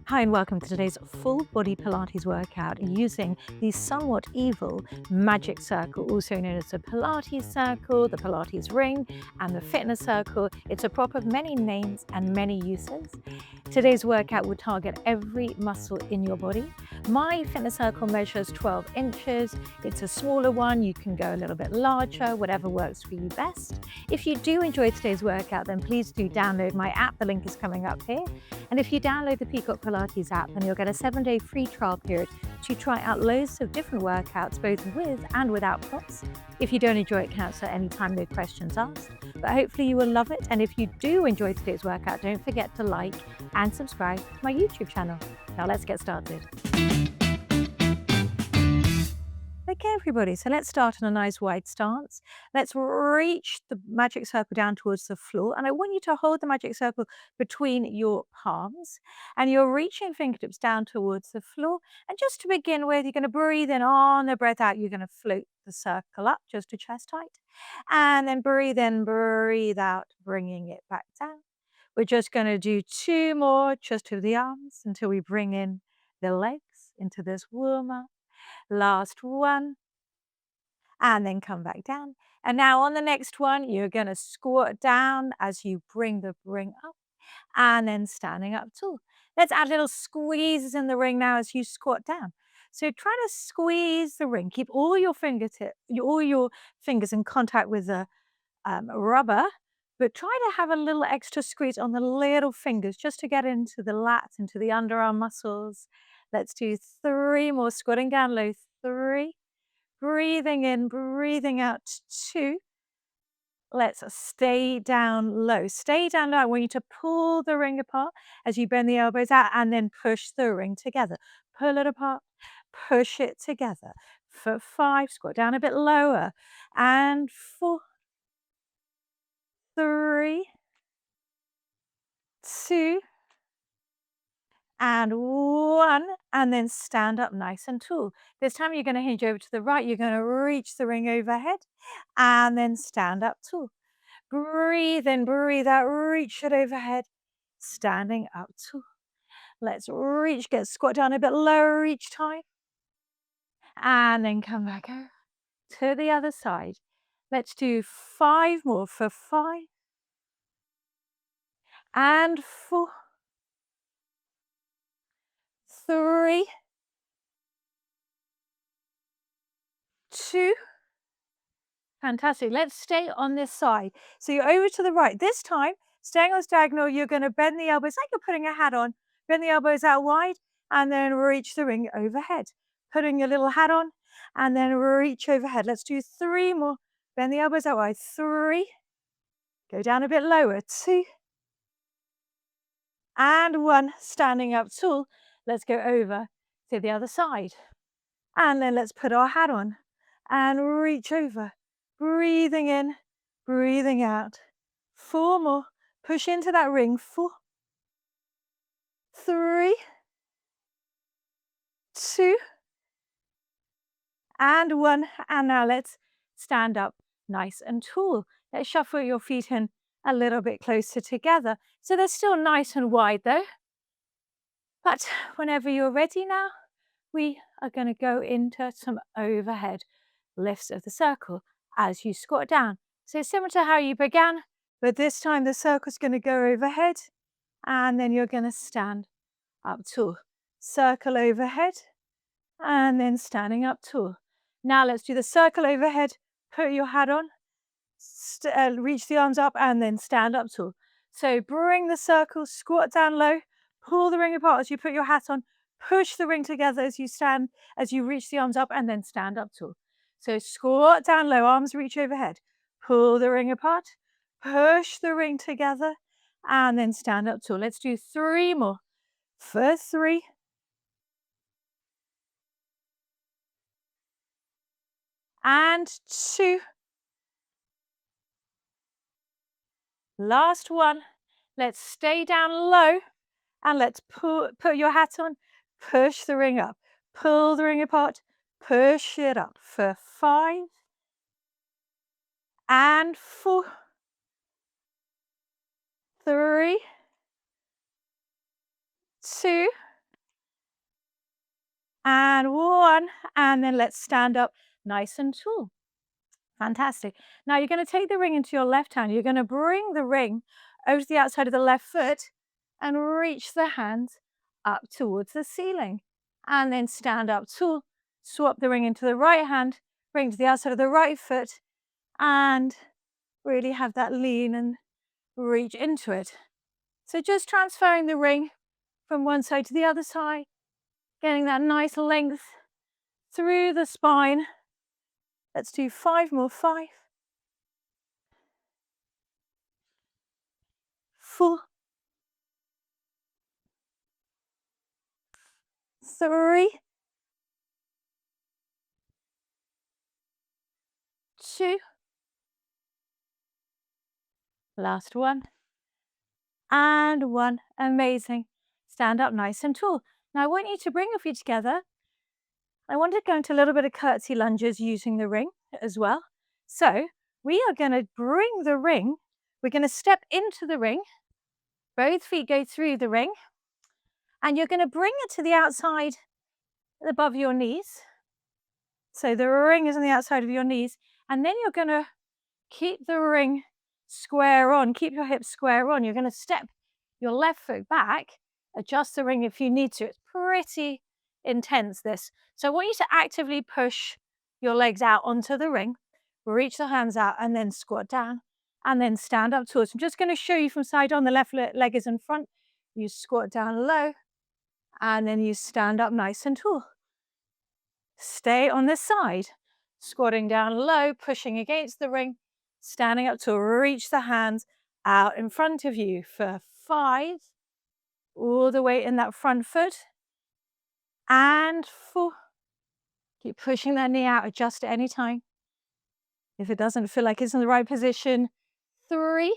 Hi and welcome to today's full body Pilates workout using the somewhat evil magic circle, also known as the Pilates circle, the Pilates ring, and the fitness circle. It's a prop of many names and many uses. Today's workout will target every muscle in your body. My fitness circle measures 12 inches. It's a smaller one. You can go a little bit larger, whatever works for you best. If you do enjoy today's workout, then please do download my app. The link is coming up here. And if you download the Peacock Pilates app, then you'll get a 7-day free trial period to try out loads of different workouts, both with and without props. If you don't enjoy it, cancel at any time, no questions asked. But hopefully you will love it. And if you do enjoy today's workout, don't forget to like and subscribe to my YouTube channel. Now let's get started. Okay, everybody, so let's start in a nice wide stance. Let's reach the magic circle down towards the floor. And I want you to hold the magic circle between your palms. And you're reaching fingertips down towards the floor. And just to begin with, you're going to breathe in on the breath out. You're going to float the circle up just to chest height. And then breathe in, breathe out, bringing it back down. We're just going to do 2 more just with the arms until we bring in the legs into this warm up. Last one, and then come back down. And now on the next one, you're going to squat down as you bring the ring up and then standing up tall. Let's add little squeezes in the ring now as you squat down. So try to squeeze the ring. Keep all your fingertips, all your fingers in contact with the rubber, but try to have a little extra squeeze on the little fingers just to get into the lats, into the underarm muscles. Let's do 3 more, squatting down low, 3, breathing in, breathing out, 2. Let's stay down low. Stay down low. I want you to pull the ring apart as you bend the elbows out and then push the ring together. Pull it apart, push it together. For 5, squat down a bit lower. And 4, 3, 2, and 1, and then stand up nice and tall. This time you're going to hinge over to the right. You're going to reach the ring overhead and then stand up tall. Breathe in, breathe out, reach it overhead, standing up tall. Let's reach, get squat down a bit lower each time, and then come back over to the other side. Let's do 5 more for 5, and 4, 3, 2. Fantastic. Let's stay on this side. So you're over to the right. This time, staying on diagonal, you're going to bend the elbows like you're putting a hat on. Bend the elbows out wide and then reach the ring overhead. Putting your little hat on and then reach overhead. Let's do 3 more. Bend the elbows out wide. 3. Go down a bit lower. 2. And 1. Standing up tall. Let's go over to the other side. And then let's put our hat on and reach over. Breathing in, breathing out. 4 more. Push into that ring. 4, 3, 2, and 1. And now let's stand up nice and tall. Let's shuffle your feet in a little bit closer together. So they're still nice and wide though. But whenever you're ready now, we are going to go into some overhead lifts of the circle as you squat down. So similar to how you began, but this time the circle's going to go overhead and then you're going to stand up tall. Circle overhead and then standing up tall. Now let's do the circle overhead. Put your hat on, reach the arms up and then stand up tall. So bring the circle, squat down low, pull the ring apart as you put your hat on, push the ring together as you stand, as you reach the arms up and then stand up tall. So squat down low, arms reach overhead, pull the ring apart, push the ring together and then stand up tall. Let's do 3 more. For 3, and 2. Last one. Let's stay down low and let's put your hat on, push the ring up, pull the ring apart, push it up for 5, and 4, 3, 2, and 1, and then let's stand up nice and tall. Fantastic. Now you're going to take the ring into your left hand. You're going to bring the ring over to the outside of the left foot and reach the hand up towards the ceiling. And then stand up tall. Swap the ring into the right hand, bring to the outside of the right foot, and really have that lean and reach into it. So just transferring the ring from one side to the other side, getting that nice length through the spine. Let's do 5 more. 5, 4, 3, 2, last one, and 1. Amazing. Stand up nice and tall. Now I want you to bring your feet together. I want to go into a little bit of curtsy lunges using the ring as well. So we are going to bring the ring. We're going to step into the ring. Both feet go through the ring. And you're going to bring it to the outside above your knees. So the ring is on the outside of your knees. And then you're going to keep the ring square on. Keep your hips square on. You're going to step your left foot back. Adjust the ring if you need to. It's pretty intense, this. So I want you to actively push your legs out onto the ring. Reach the hands out and then squat down. And then stand up towards. I'm just going to show you from side on. The left leg is in front. You squat down low. And then you stand up nice and tall. Stay on this side. Squatting down low, pushing against the ring, standing up to reach the hands out in front of you for 5, all the way in that front foot, and 4. Keep pushing that knee out, adjust at any time. If it doesn't feel like it's in the right position, 3,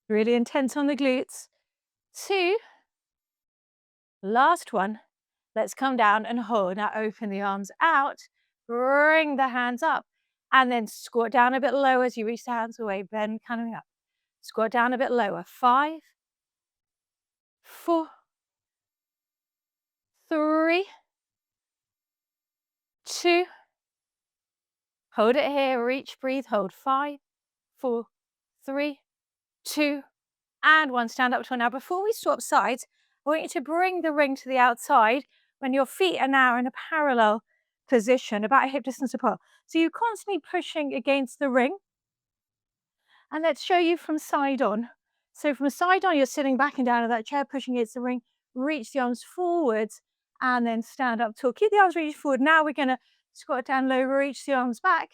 really intense on the glutes, 2, last one. Let's come down and hold. Now open the arms out, bring the hands up, and then squat down a bit lower as you reach the hands away, bend coming up. Squat down a bit lower. 5, 4, 3, 2. Hold it here, reach, breathe, hold. 5, 4, 3, 2, and 1. Stand up tall. Now before we swap sides, I want you to bring the ring to the outside when your feet are now in a parallel position, about a hip distance apart. So you're constantly pushing against the ring. And let's show you from side on. So from side on, you're sitting back and down in that chair, pushing against the ring, reach the arms forwards, and then stand up tall. Keep the arms reached forward. Now we're going to squat down low, reach the arms back,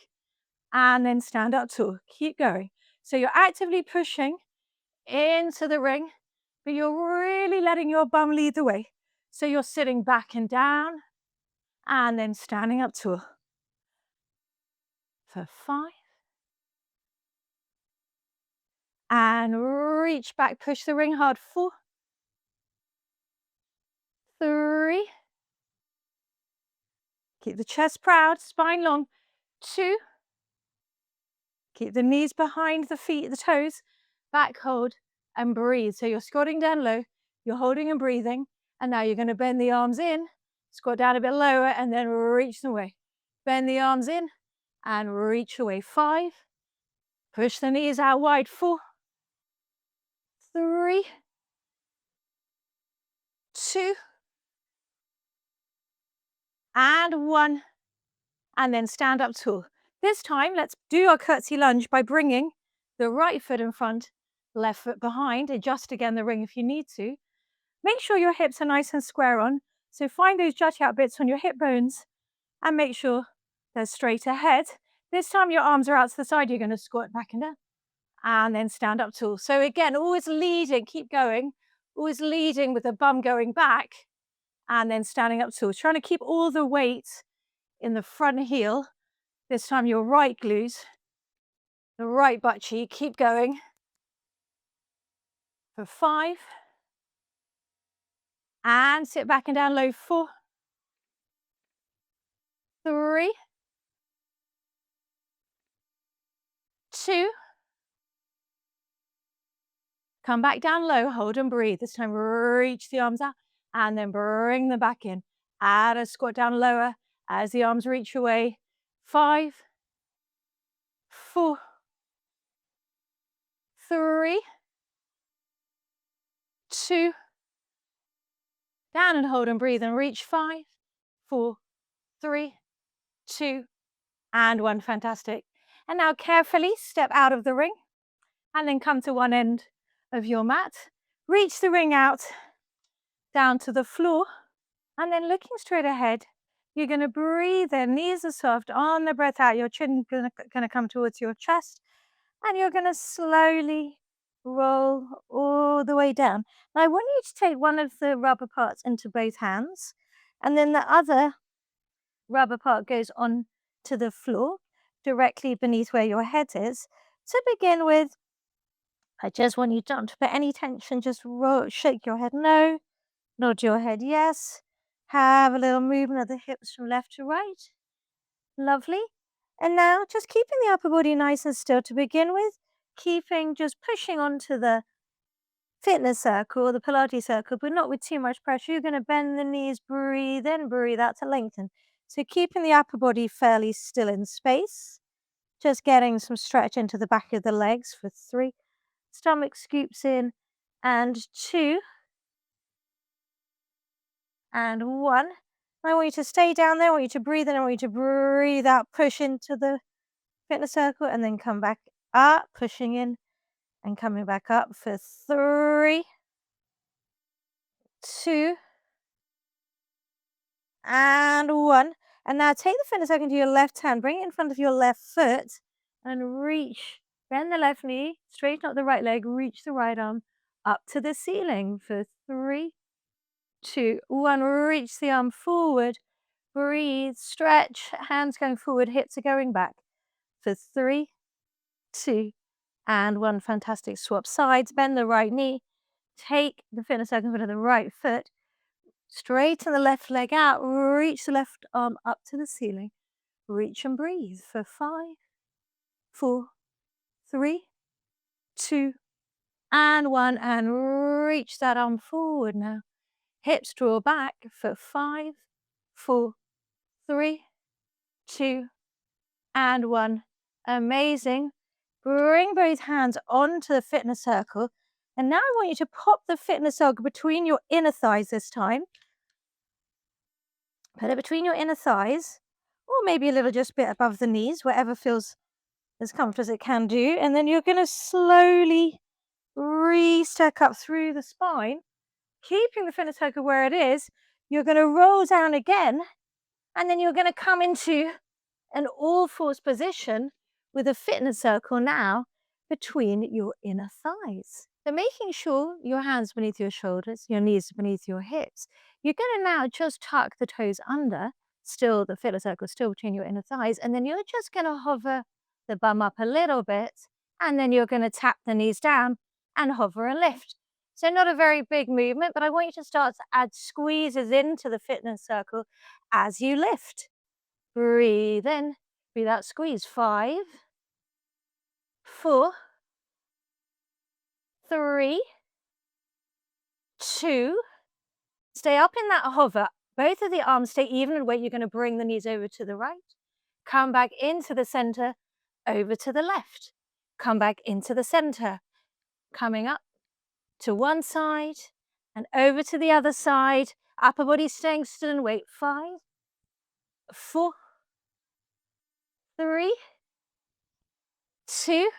and then stand up tall. Keep going. So you're actively pushing into the ring, but you're really letting your bum lead the way. So you're sitting back and down, and then standing up tall. For 5. And reach back, push the ring hard. 4, 3. Keep the chest proud, spine long. 2. Keep the knees behind the feet, the toes. Back hold and breathe. So you're squatting down low, you're holding and breathing. And now you're going to bend the arms in, squat down a bit lower, and then reach away. Bend the arms in and reach away. 5. Push the knees out wide. 4, 3, 2, and 1. And then stand up tall. This time, let's do our curtsy lunge by bringing the right foot in front, left foot behind. Adjust again the ring if you need to. Make sure your hips are nice and square on. So find those jut out bits on your hip bones and make sure they're straight ahead. This time your arms are out to the side. You're going to squat back and down and then stand up tall. So again, always leading, keep going, always leading with the bum going back and then standing up tall. Trying to keep all the weight in the front heel. This time your right glute, the right butt cheek. Keep going for 5. And sit back and down low. 4, 3, 2. Come back down low, hold and breathe. This time reach the arms out and then bring them back in. Add a squat down lower as the arms reach away. 5, 4, 3, 2, down and hold and breathe and reach. 5, 4, 3, 2, and 1. Fantastic. And now carefully step out of the ring and then come to one end of your mat. Reach the ring out down to the floor, and then looking straight ahead, you're going to breathe in. Knees are soft. On the breath out, your chin going to come towards your chest, and you're going to slowly roll all the way down. Now, I want you to take one of the rubber parts into both hands, and then the other rubber part goes on to the floor directly beneath where your head is. To begin with, I just want you not to put any tension, just roll, shake your head no, nod your head yes. Have a little movement of the hips from left to right. Lovely. And now just keeping the upper body nice and still to begin with, just pushing onto the fitness circle, the Pilates circle, but not with too much pressure. You're going to bend the knees, breathe in, breathe out to lengthen. So keeping the upper body fairly still in space, just getting some stretch into the back of the legs for 3. Stomach scoops in, and 2, and 1. I want you to stay down there. I want you to breathe in. I want you to breathe out, push into the fitness circle, and then come back up, pushing in and coming back up for 3, 2, and 1. And now take the fitness circle into your left hand, bring it in front of your left foot, and reach. Bend the left knee, straighten up the right leg, reach the right arm up to the ceiling for 3, 2, 1. Reach the arm forward, breathe, stretch, hands going forward, hips are going back for 3, 2, and 1. Fantastic. Swap sides, bend the right knee, take the fitness circle in front of the right foot, straighten the left leg out, reach the left arm up to the ceiling, reach and breathe for 5, 4, 3, 2, and 1, and reach that arm forward now. Hips draw back for 5, 4, 3, 2, and 1. Amazing. Bring both hands onto the fitness circle. And now I want you to pop the fitness circle between your inner thighs this time. Put it between your inner thighs, or maybe a little just bit above the knees, whatever feels as comfortable as it can do. And then you're going to slowly re-stack up through the spine, keeping the fitness circle where it is. You're going to roll down again, and then you're going to come into an all-fours position with a fitness circle now between your inner thighs. So making sure your hands beneath your shoulders, your knees beneath your hips. You're going to now just tuck the toes under, still the fitness circle still between your inner thighs, and then you're just going to hover the bum up a little bit, and then you're going to tap the knees down and hover and lift. So not a very big movement, but I want you to start to add squeezes into the fitness circle as you lift. Breathe in, breathe out, squeeze. 5, 4, 3, 2. Stay up in that hover. Both of the arms stay even in weight. You're going to bring the knees over to the right. Come back into the center, over to the left. Come back into the center. Coming up to one side and over to the other side. Upper body staying still in weight. 5, 4, 3, 2.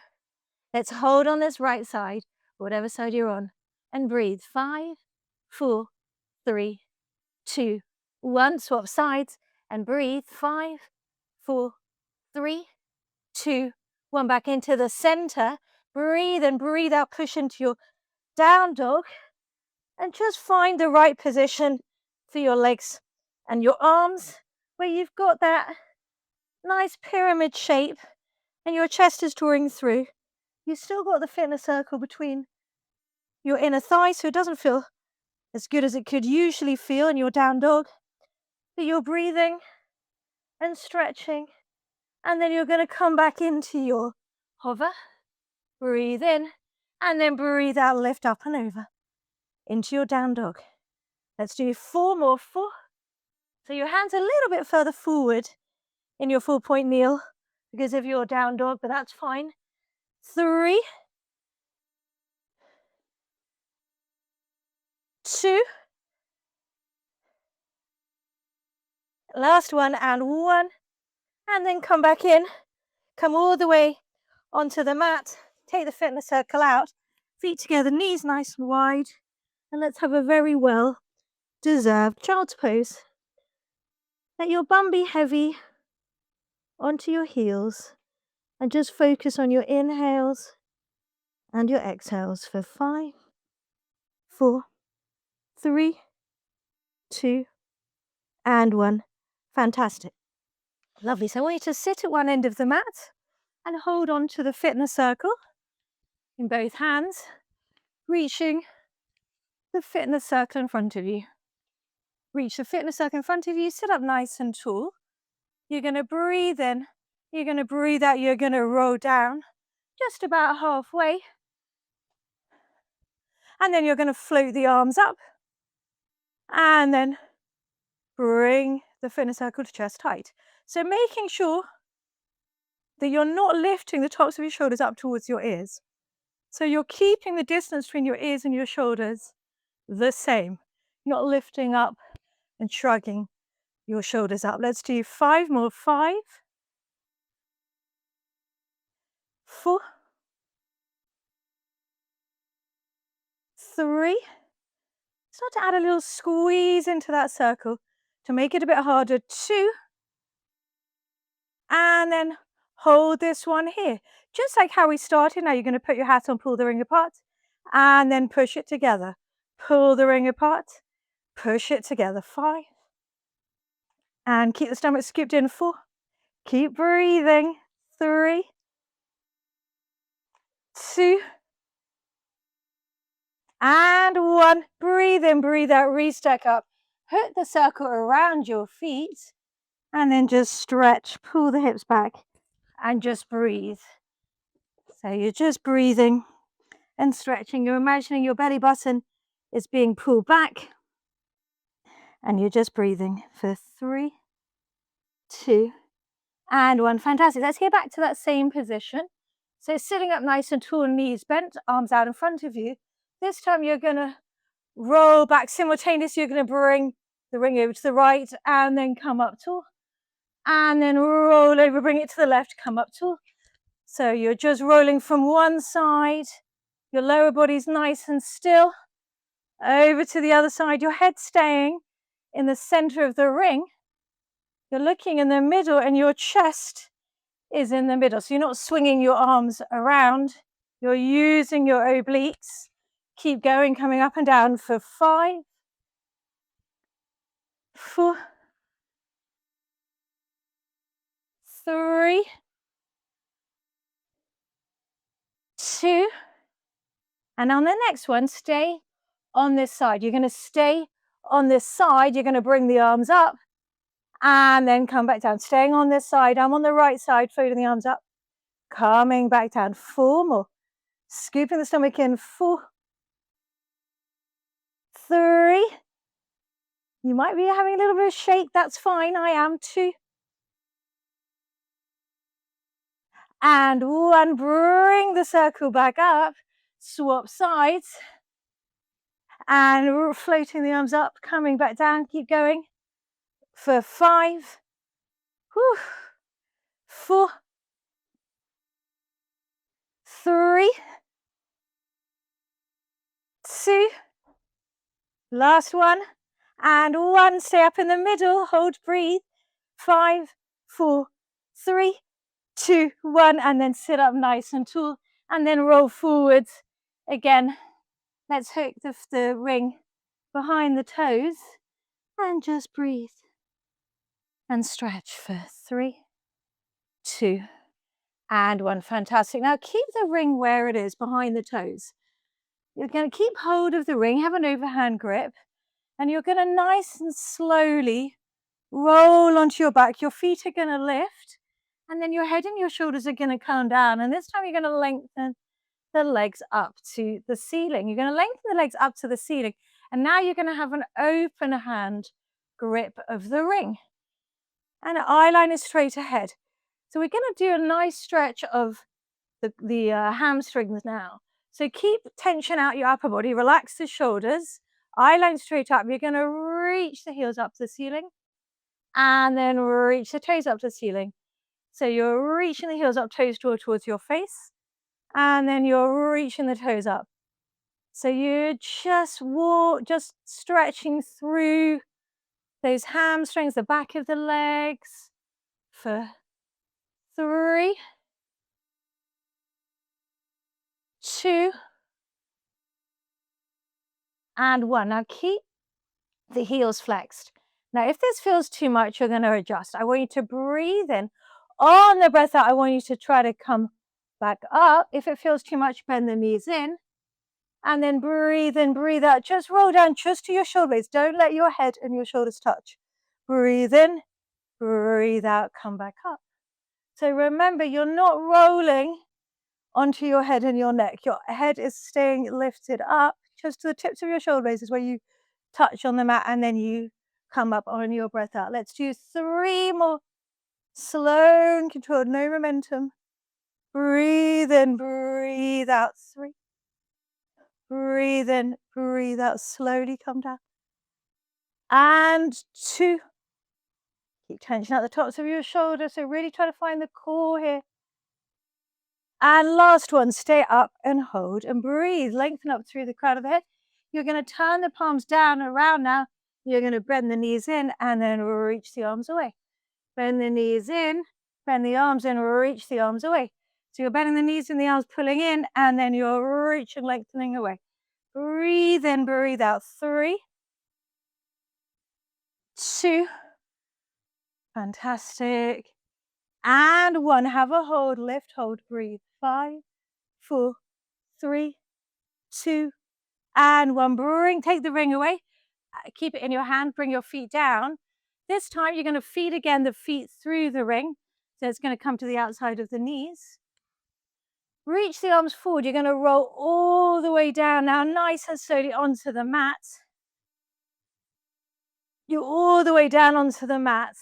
Let's hold on this right side, whatever side you're on, and breathe. 5, 4, 3, 2, 1. Swap sides and breathe. 5, 4, 3, 2, 1. Back into the center. Breathe and breathe out. Push into your down dog and just find the right position for your legs and your arms where you've got that nice pyramid shape and your chest is drawing through. You've still got the fitness circle between your inner thighs, so it doesn't feel as good as it could usually feel in your down dog. But you're breathing and stretching, and then you're going to come back into your hover. Breathe in, and then breathe out, lift up and over into your down dog. Let's do 4 more. 4. So your hands a little bit further forward in your full point kneel because of your down dog, but that's fine. 3, 2, last one, and 1. And then come back in. Come all the way onto the mat. Take the fitness circle out. Feet together, knees nice and wide. And let's have a very well deserved child's pose. Let your bum be heavy onto your heels and just focus on your inhales and your exhales for 5, 4, 3, 2, and 1. Fantastic. Lovely. So I want you to sit at one end of the mat and hold on to the fitness circle in both hands, reaching the fitness circle in front of you. Reach the fitness circle in front of you, sit up nice and tall. You're going to breathe in, you're going to breathe out, you're going to roll down just about halfway. And then you're going to float the arms up and then bring the fitness circle to chest height. So making sure that you're not lifting the tops of your shoulders up towards your ears. So you're keeping the distance between your ears and your shoulders the same, not lifting up and shrugging your shoulders up. Let's do 5 more. 5, 4, 3. Start to add a little squeeze into that circle to make it a bit harder. 2, and then hold this one here. Just like how we started, now you're going to put your hat on, pull the ring apart, and then push it together. Pull the ring apart, push it together. 5, and keep the stomach scooped in. 4, keep breathing. 3, 2, and 1. Breathe in, breathe out, re-stack up. Put the circle around your feet, and then just stretch, pull the hips back, and just breathe. So you're just breathing and stretching. You're imagining your belly button is being pulled back, and you're just breathing for 3, 2, and 1. Fantastic. Let's get back to that same position. So sitting up nice and tall, knees bent, arms out in front of you. This time you're going to roll back simultaneously. You're going to bring the ring over to the right and then come up tall. And then roll over, bring it to the left, come up tall. So you're just rolling from one side. Your lower body's nice and still. Over to the other side. Your head staying in the center of the ring. You're looking in the middle and your chest is in the middle. So you're not swinging your arms around. You're using your obliques. Keep going, coming up and down for 5, 4, 3, 2, and on the next one, stay on this side. You're going to stay on this side. You're going to bring the arms up and then come back down. Staying on this side. I'm on the right side, folding the arms up, coming back down. 4 more. Scooping the stomach in. 4, 3. You might be having a little bit of shake. That's fine. I am. 2. And 1. Bring the circle back up. Swap sides. And floating the arms up, coming back down. Keep going. For 5. 4, 3, 2. Last one. And 1. Stay up in the middle. Hold, breathe. 5, 4, 3, 2, 1. And then sit up nice and tall. And then roll forwards. Again, let's hook the ring behind the toes. And just breathe. And stretch for 3, 2, and 1. Fantastic. Now keep the ring where it is, behind the toes. You're going to keep hold of the ring, have an overhand grip. And you're going to nice and slowly roll onto your back. Your feet are going to lift, and then your head and your shoulders are going to come down. And this time you're going to lengthen the legs up to the ceiling. You're going to lengthen the legs up to the ceiling And now you're going to have an open hand grip of the ring. And eye line is straight ahead. So we're going to do a nice stretch of the hamstrings now. So keep tension out your upper body, relax the shoulders, eye line straight up. You're going to reach the heels up to the ceiling and then reach the toes up to the ceiling. So you're reaching the heels up, toes draw towards your face, and then you're reaching the toes up. So you're just stretching through those hamstrings, the back of the legs for 3, 2, and 1. Now keep the heels flexed. Now, if this feels too much, you're going to adjust. I want you to breathe in. On the breath out, I want you to try to come back up. If it feels too much, bend the knees in. And then breathe in, breathe out. Just roll down just to your shoulder blades. Don't let your head and your shoulders touch. Breathe in, breathe out, come back up. So remember, you're not rolling onto your head and your neck. Your head is staying lifted up. Just to the tips of your shoulder blades is where you touch on the mat, and then you come up on your breath out. Let's do 3 more. Slow and controlled, no momentum. Breathe in, breathe out. 3. Breathe in, breathe out. Slowly come down. And 2. Keep tension at the tops of your shoulders. So really try to find the core here. And last one, stay up and hold and breathe. Lengthen up through the crown of the head. You're going to turn the palms down around now. You're going to bend the knees in and then reach the arms away. Bend the knees in, bend the arms in, reach the arms away. So you're bending the knees and the arms pulling in, and then you're reaching, lengthening away. Breathe in, breathe out. 3, 2, fantastic. And 1, have a hold, lift, hold, breathe. 5, 4, 3, 2, and 1. Take the ring away. Keep it in your hand, bring your feet down. This time you're going to feed again the feet through the ring. So it's going to come to the outside of the knees. Reach the arms forward. You're going to roll all the way down now, nice and slowly onto the mat. You're all the way down onto the mat.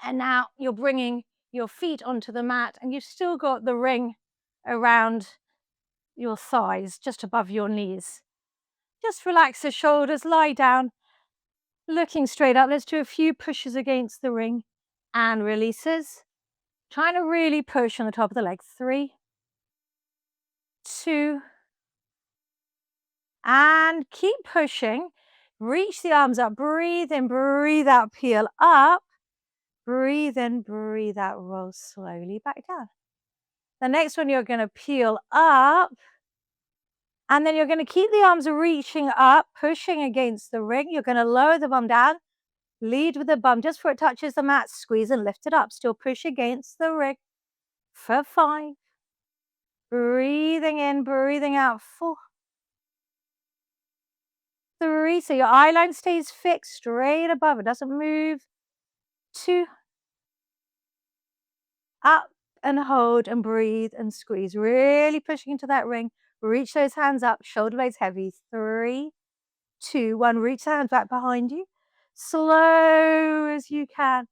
And now you're bringing your feet onto the mat, and you've still got the ring around your thighs, just above your knees. Just relax the shoulders, lie down, looking straight up. Let's do a few pushes against the ring and releases. Trying to really push on the top of the leg. 3, 2, and keep pushing. Reach the arms up, breathe in, breathe out, peel up. Breathe in, breathe out, roll slowly back down. The next one, you're going to peel up, and then you're going to keep the arms reaching up, pushing against the ring. You're going to lower the bum down, lead with the bum just before it touches the mat, squeeze and lift it up. Still push against the ring for 5. Breathing in, breathing out, 4, 3. So your eye line stays fixed straight above, it doesn't move. 2, up and hold and breathe and squeeze, really pushing into that ring. Reach those hands up, shoulder blades heavy. 3, 2, 1. Reach the hands back behind you. Slow as you can.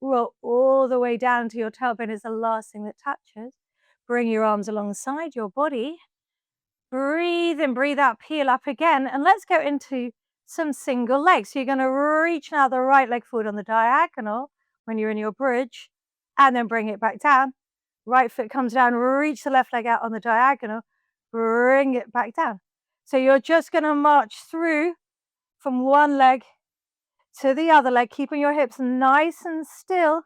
Roll all the way down to your tailbone is the last thing that touches. Bring your arms alongside your body. Breathe in, breathe out, peel up again. And let's go into some single legs. So you're going to reach now the right leg forward on the diagonal when you're in your bridge, and then bring it back down. Right foot comes down, reach the left leg out on the diagonal, bring it back down. So you're just going to march through from one leg to the other leg, keeping your hips nice and still.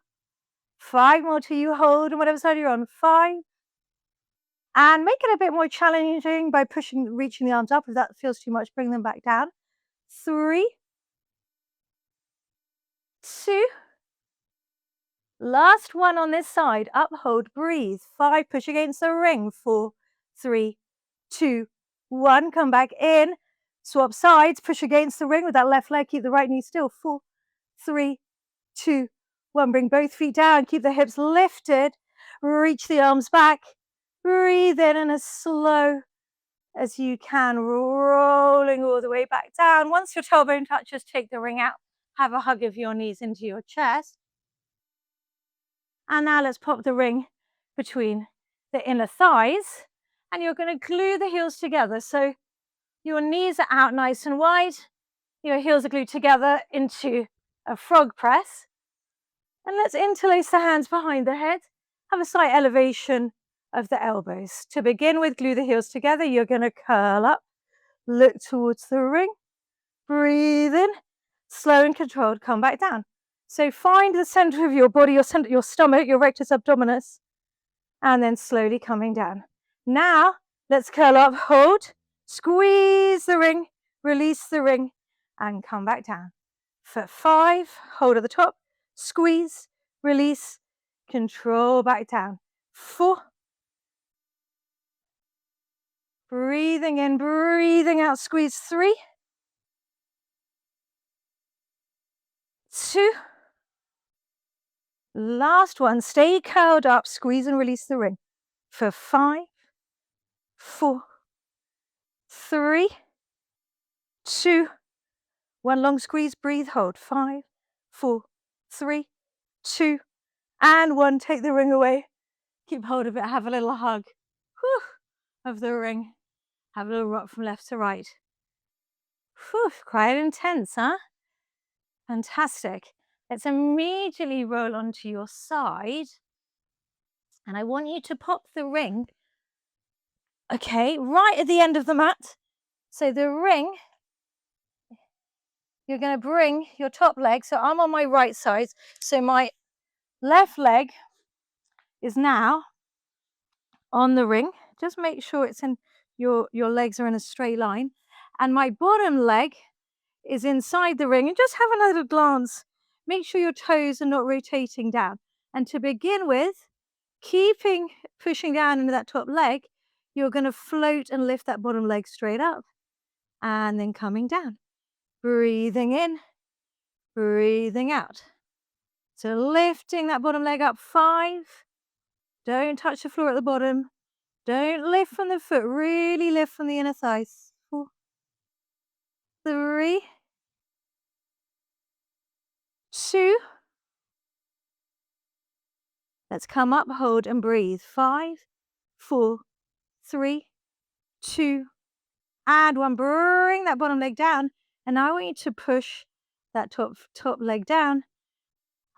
5 more till you hold on whatever side you're on. 5. And make it a bit more challenging by pushing, reaching the arms up. If that feels too much, bring them back down. 3, 2. Last one on this side. Up, hold, breathe. 5, push against the ring. 4, 3, 2, 1. Come back in. Swap sides, push against the ring with that left leg. Keep the right knee still. 4, 3, 2, 1. Bring both feet down. Keep the hips lifted. Reach the arms back. Breathe in a slow as you can, rolling all the way back down. Once your tailbone touches, take the ring out. Have a hug of your knees into your chest. And now let's pop the ring between the inner thighs. And you're going to glue the heels together. So your knees are out nice and wide. Your heels are glued together into a frog press. And let's interlace the hands behind the head. Have a slight elevation of the elbows. To begin with, glue the heels together. You're going to curl up, look towards the ring, breathe in, slow and controlled, come back down. So find the center of your body, your stomach, your rectus abdominis, and then slowly coming down. Now, let's curl up, hold, squeeze the ring, release the ring, and come back down. For 5, hold at the top, squeeze, release, control back down. 4, breathing in, breathing out, squeeze. 3, 2, last one, stay curled up, squeeze and release the ring. For 5, 4, 3, 2, 1, long squeeze, breathe, hold. 5, 4, 3, 2, and 1. Take the ring away. Keep hold of it. Have a little hug of the ring. Have a little rock from left to right. Quite intense, huh? Fantastic. Let's immediately roll onto your side. And I want you to pop the ring, okay, right at the end of the mat. So the ring, you're going to bring your top leg. So I'm on my right side. So my left leg is now on the ring. Just make sure it's in your legs are in a straight line. And my bottom leg is inside the ring. And just have a little glance. Make sure your toes are not rotating down. And to begin with, keeping pushing down into that top leg, you're going to float and lift that bottom leg straight up. And then coming down. Breathing in, breathing out. So lifting that bottom leg up. 5. Don't touch the floor at the bottom. Don't lift from the foot. Really lift from the inner thighs. 4, 3, 2. Let's come up, hold and breathe. 5, 4, 3, 2, and 1. Bring that bottom leg down. And now I want you to push that top leg down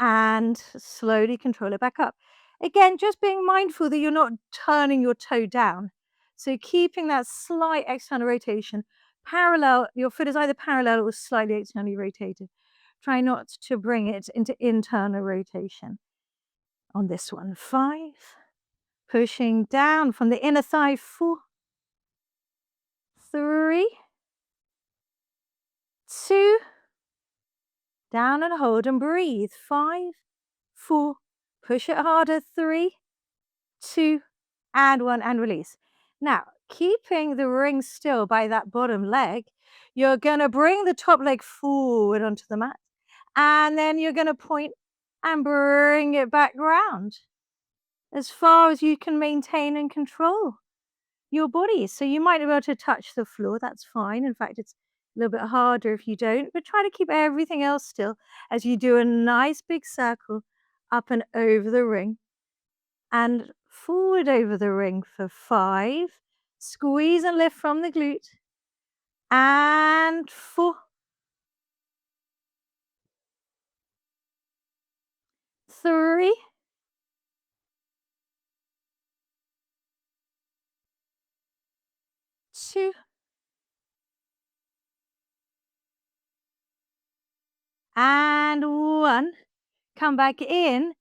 and slowly control it back up. Again, just being mindful that you're not turning your toe down. So keeping that slight external rotation parallel, your foot is either parallel or slightly externally rotated. Try not to bring it into internal rotation on this one. 5, pushing down from the inner thigh. 4, 3, 2, down and hold and breathe. 5, 4, push it harder. 3, 2, and 1, and release. Now, keeping the ring still by that bottom leg, you're going to bring the top leg forward onto the mat, and then you're going to point and bring it back round as far as you can maintain and control your body. So you might be able to touch the floor, that's fine. In fact, it's a little bit harder if you don't, but try to keep everything else still as you do a nice big circle up and over the ring and forward over the ring for 5. Squeeze and lift from the glute. And 4, 3, 2, and 1. Come back in.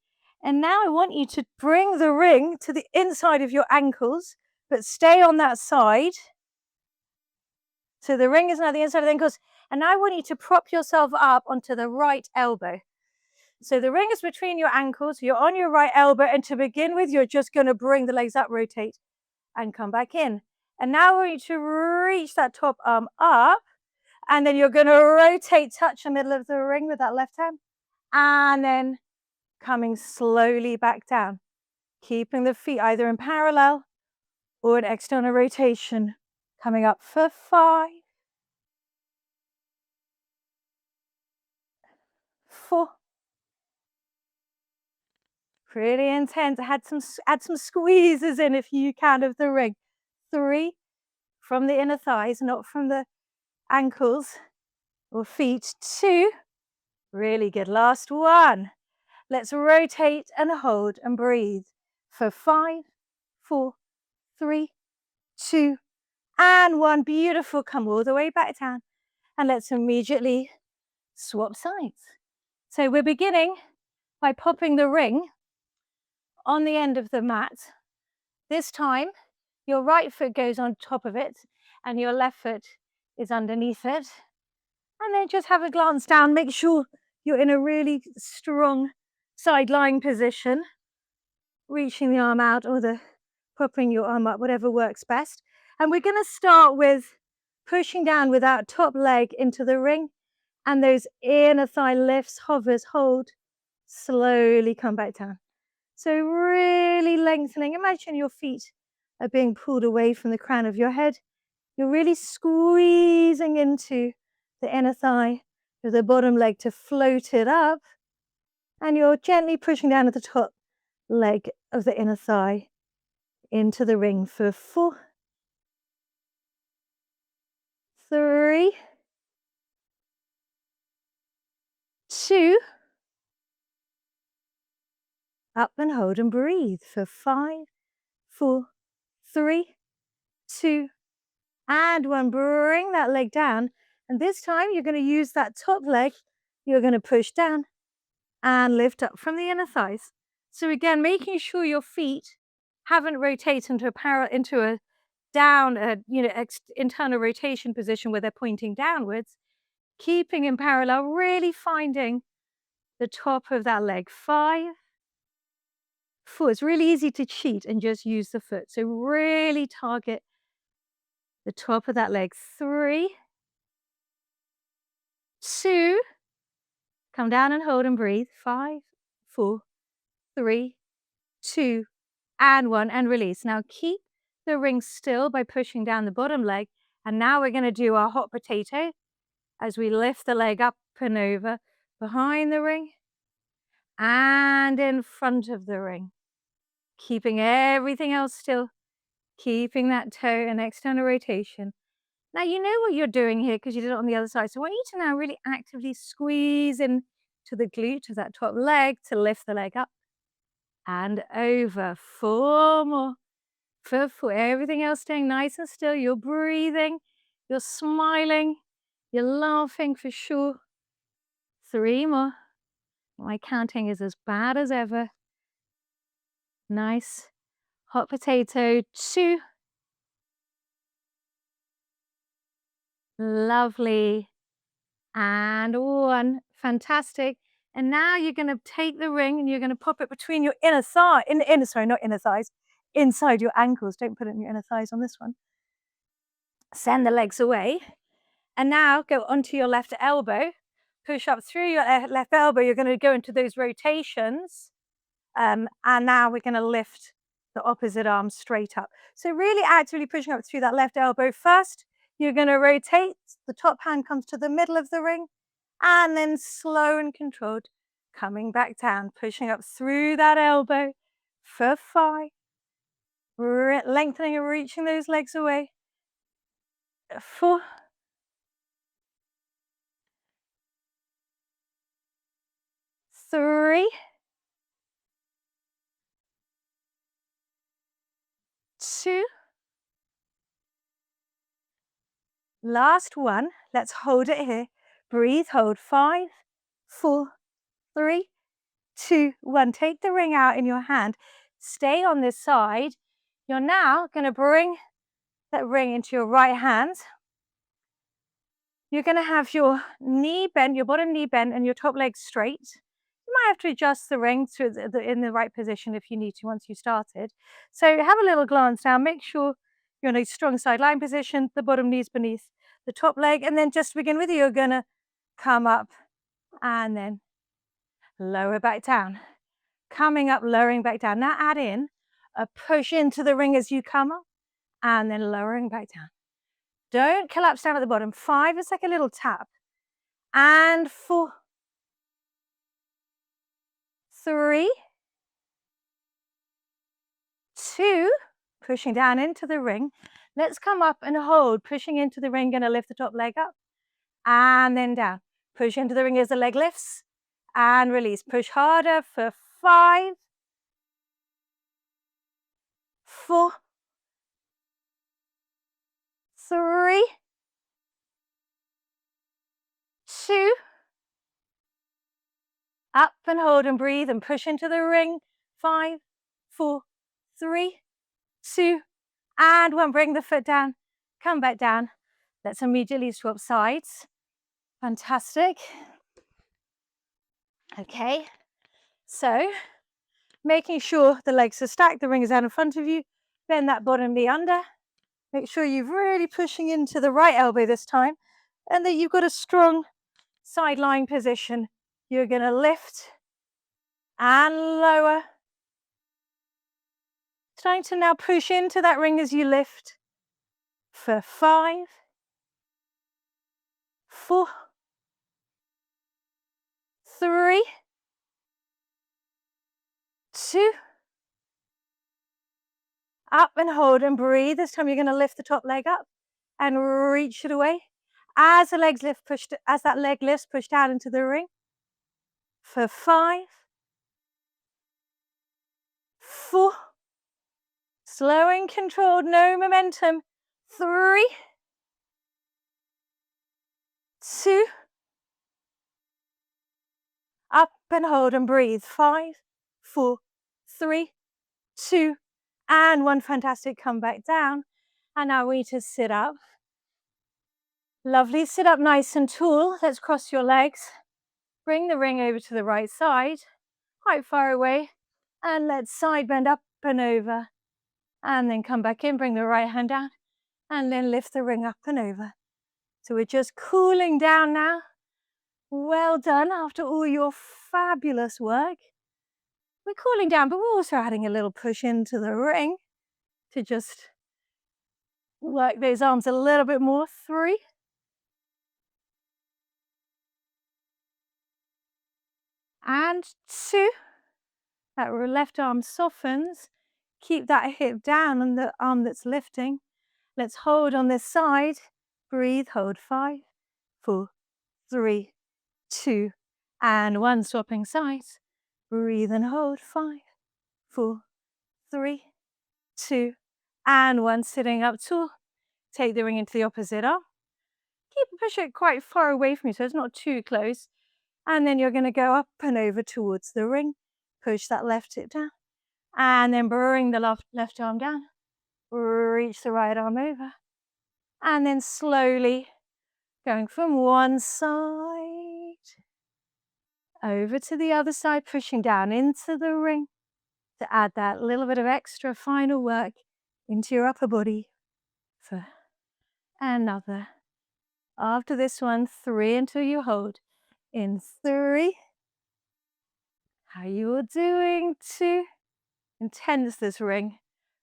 And now I want you to bring the ring to the inside of your ankles, but stay on that side. So the ring is now the inside of the ankles. And now I want you to prop yourself up onto the right elbow. So the ring is between your ankles. You're on your right elbow. And to begin with, you're just going to bring the legs up, rotate, and come back in. And now we're going to reach that top arm up. And then you're going to rotate, touch the middle of the ring with that left hand. And then coming slowly back down. Keeping the feet either in parallel or an external rotation. Coming up for 5, 4. Pretty intense. Add some squeezes in if you can of the ring. 3, from the inner thighs, not from the ankles or feet. 2, really good. Last 1. Let's rotate and hold and breathe for 5, 4, 3, 2, and 1. Beautiful. Come all the way back down. And let's immediately swap sides. So we're beginning by popping the ring on the end of the mat. This time, your right foot goes on top of it and your left foot is underneath it. And then just have a glance down. Make sure you're in a really strong side lying position, reaching the arm out or popping your arm up, whatever works best. And we're going to start with pushing down with that top leg into the ring, and those inner thigh lifts, hovers, hold, slowly come back down. So really lengthening. Imagine your feet are being pulled away from the crown of your head. You're really squeezing into the inner thigh with the bottom leg to float it up, and you're gently pushing down at the top leg of the inner thigh into the ring for 4, 3, 2, up and hold and breathe for 5, 4, 3, 2, and 1. Bring that leg down, and this time you're going to use that top leg. You're going to push down and lift up from the inner thighs. So again, making sure your feet haven't rotated into a down, internal rotation position where they're pointing downwards, keeping in parallel, really finding the top of that leg. 5, 4. It's really easy to cheat and just use the foot. So really target the top of that leg. 3, 2, come down and hold and breathe. 5, 4, 3, 2, and 1, and release. Now keep the ring still by pushing down the bottom leg. And now we're going to do our hot potato as we lift the leg up and over behind the ring and in front of the ring. Keeping everything else still, keeping that toe and external rotation. Now you know what you're doing here because you did it on the other side. So I want you to now really actively squeeze in to the glute of that top leg to lift the leg up and over. 4 more. For 4. Everything else staying nice and still. You're breathing, you're smiling, you're laughing for sure. 3 more. My counting is as bad as ever. Nice. Hot potato. 2. Lovely. And 1. Fantastic. And now you're going to take the ring and you're going to pop it between your inner thigh, not inner thighs, inside your ankles. Don't put it in your inner thighs on this one. Send the legs away. And now go onto your left elbow. Push up through your left elbow. You're going to go into those rotations. And now we're going to lift the opposite arm straight up. So really actively pushing up through that left elbow. First, you're going to rotate. The top hand comes to the middle of the ring. And then slow and controlled, coming back down, pushing up through that elbow for 5. Lengthening and reaching those legs away. 4. 3. 2. Last 1. Let's hold it here. Breathe, hold. 5, 4, 3, 2, 1. Take the ring out in your hand. Stay on this side. You're now going to bring that ring into your right hand. You're going to have your knee bent, your bottom knee bent, and your top leg straight. You might have to adjust the ring in the right position if you need to once you started. So have a little glance down. Make sure you're in a strong side lying position. The bottom knee's beneath the top leg. And then just to begin with, you're going to come up and then lower back down. Coming up, lowering back down. Now add in a push into the ring as you come up and then lowering back down. Don't collapse down at the bottom. 5, it's like a little tap. And 4, 3, 2, pushing down into the ring. Let's come up and hold, pushing into the ring, gonna lift the top leg up and then down. Push into the ring as the leg lifts and release. Push harder for 5, 4, 3, 2, up and hold and breathe and push into the ring. 5, 4, 3, 2, and 1. Bring the foot down, come back down. Let's immediately swap sides. Fantastic. Okay, so making sure the legs are stacked, the ring is out in front of you. Bend that bottom knee under. Make sure you're really pushing into the right elbow this time and that you've got a strong side lying position. You're going to lift and lower. Trying to now push into that ring as you lift for 5, 4, 3, 2, up and hold and breathe. This time you're going to lift the top leg up and reach it away. As the legs lift, as that leg lifts, push down into the ring for 5, 4, slow and controlled, no momentum. 3, 2, up and hold and breathe. 5, 4, 3, 2, and 1. Fantastic. Come back down. And now we just sit up. Lovely. Sit up nice and tall. Let's cross your legs. Bring the ring over to the right side, quite far away. And let's side bend up and over. And then come back in, bring the right hand down. And then lift the ring up and over. So we're just cooling down now. Well done after all your fabulous work. We're cooling down, but we're also adding a little push into the ring to just work those arms a little bit more. 3, and 2. That left arm softens. Keep that hip down on the arm that's lifting. Let's hold on this side. Breathe, hold. 5, 4, 3, 2, and 1. Swapping sides. Breathe and hold. 5, 4, 3, 2, and 1. Sitting up tall. Take the ring into the opposite arm. Push it quite far away from you so it's not too close. And then you're going to go up and over towards the ring. Push that left hip down. And then bring the left arm down. Reach the right arm over. And then slowly going from one side over to the other side, pushing down into the ring to add that little bit of extra final work into your upper body for another. After this one, 3 until you hold. In 3. How you all doing? 2. Intense this ring.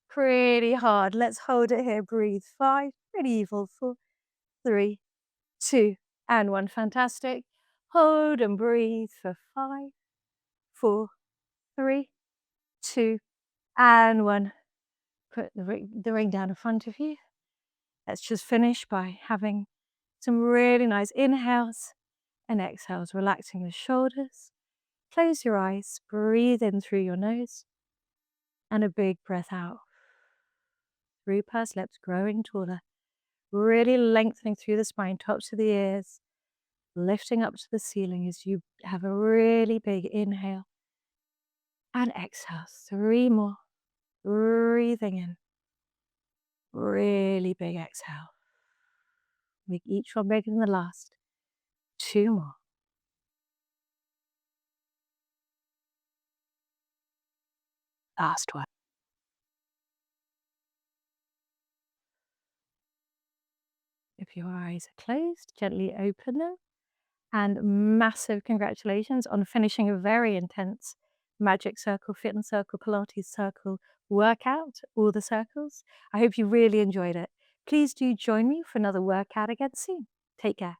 Pretty hard. Let's hold it here. Breathe. 5. Pretty evil. 4, 3, 2, and 1. Fantastic. Hold and breathe for 5, 4, 3, 2, and 1. Put the ring down in front of you. Let's just finish by having some really nice inhales and exhales, relaxing the shoulders. Close your eyes, breathe in through your nose, and a big breath out. Through pursed lips, growing taller, really lengthening through the spine, tops of the ears, lifting up to the ceiling as you have a really big inhale and exhale. 3 more, breathing in, really big exhale. Make each one bigger than the last. 2 more. Last one. If your eyes are closed, gently open them. And massive congratulations on finishing a very intense Magic Circle, Fitness Circle, Pilates Circle workout, all the circles. I hope you really enjoyed it. Please do join me for another workout again soon. Take care.